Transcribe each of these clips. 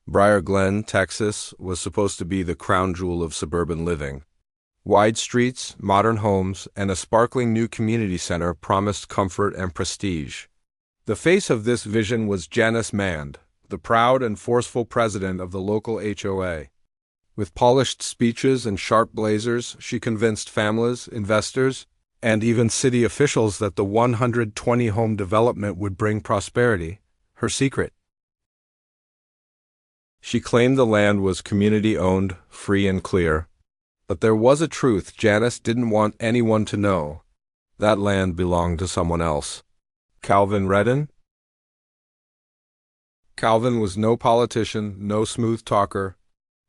Briar Glen, Texas, was supposed to be the crown jewel of suburban living. Wide streets, modern homes, and a sparkling new community center promised comfort and prestige. The face of this vision was Janice Mand, the proud and forceful president of the local HOA. With polished speeches and sharp blazers, she convinced families, investors, and even city officials that the 120-home development would bring prosperity, her secret. She claimed the land was community-owned, free and clear. But there was a truth Janice didn't want anyone to know. That land belonged to someone else. Calvin Redden? Calvin was no politician, no smooth talker.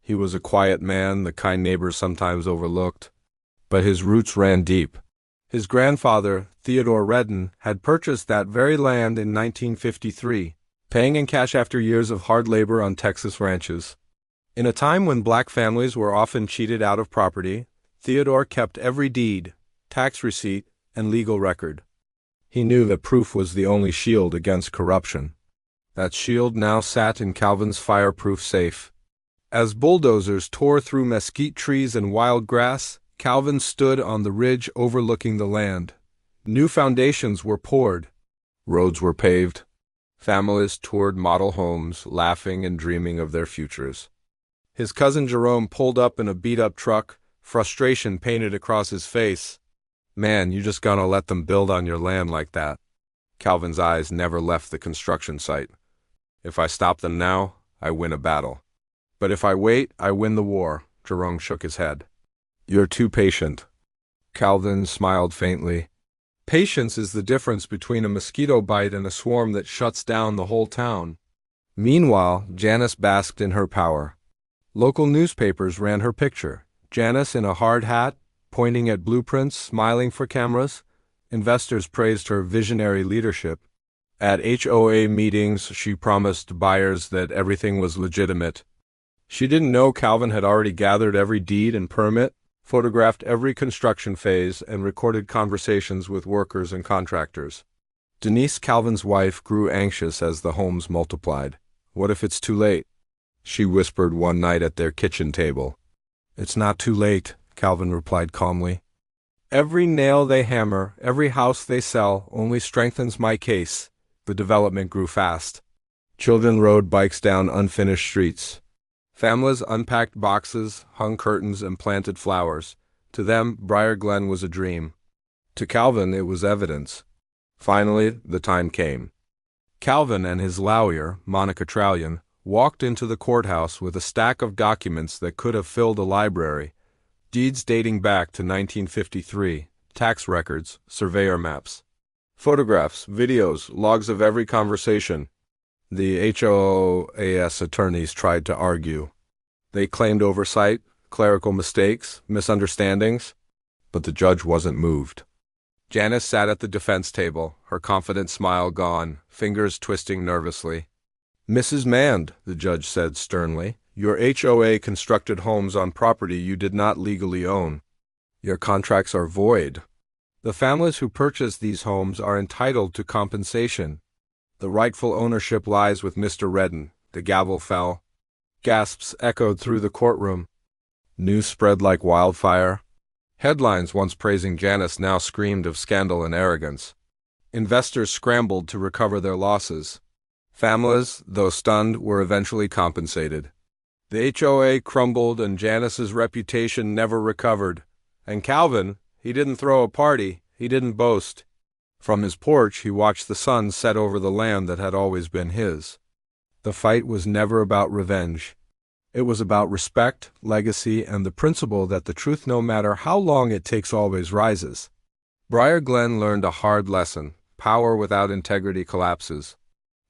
He was a quiet man, the kind neighbors sometimes overlooked. But his roots ran deep. His grandfather, Theodore Redden, had purchased that very land in 1953, paying in cash after years of hard labor on Texas ranches. In a time when black families were often cheated out of property, Theodore kept every deed, tax receipt, and legal record. He knew that proof was the only shield against corruption. That shield now sat in Calvin's fireproof safe. As bulldozers tore through mesquite trees and wild grass, Calvin stood on the ridge overlooking the land. New foundations were poured. Roads were paved. Families toured model homes, laughing and dreaming of their futures. His cousin Jerome pulled up in a beat-up truck, frustration painted across his face. "Man, you just gonna let them build on your land like that?" Calvin's eyes never left the construction site. "If I stop them now, I win a battle. But if I wait, I win the war." Jerome shook his head. "You're too patient." Calvin smiled faintly. "Patience is the difference between a mosquito bite and a swarm that shuts down the whole town." Meanwhile, Janice basked in her power. Local newspapers ran her picture. Janice in a hard hat, pointing at blueprints, smiling for cameras. Investors praised her visionary leadership. At HOA meetings, she promised buyers that everything was legitimate. She didn't know Calvin had already gathered every deed and permit, photographed every construction phase, and recorded conversations with workers and contractors. Denise, Calvin's wife, grew anxious as the homes multiplied. "What if it's too late?" she whispered one night at their kitchen table. "It's not too late," Calvin replied calmly. "Every nail they hammer, every house they sell, only strengthens my case." The development grew fast. Children rode bikes down unfinished streets. Families unpacked boxes, hung curtains, and planted flowers. To them, Briar Glen was a dream. To Calvin, it was evidence. Finally, the time came. Calvin and his lawyer, Monica Trallion, walked into the courthouse with a stack of documents that could have filled a library. Deeds dating back to 1953, tax records, surveyor maps. Photographs, videos, logs of every conversation. The HOAS attorneys tried to argue. They claimed oversight, clerical mistakes, misunderstandings, but the judge wasn't moved. Janice sat at the defense table, her confident smile gone, fingers twisting nervously. "Mrs. Mand," the judge said sternly, "your HOA constructed homes on property you did not legally own. Your contracts are void. The families who purchased these homes are entitled to compensation. The rightful ownership lies with Mr. Redden." The gavel fell. Gasps echoed through the courtroom. News spread like wildfire. Headlines once praising Janice now screamed of scandal and arrogance. Investors scrambled to recover their losses. Families, though stunned, were eventually compensated. The HOA crumbled and Janice's reputation never recovered. And Calvin, he didn't throw a party, he didn't boast. From his porch, he watched the sun set over the land that had always been his. The fight was never about revenge. It was about respect, legacy, and the principle that the truth, no matter how long it takes, always rises. Briar Glen learned a hard lesson. Power without integrity collapses.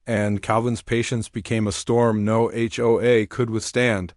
And Calvin's patience became a storm no HOA could withstand.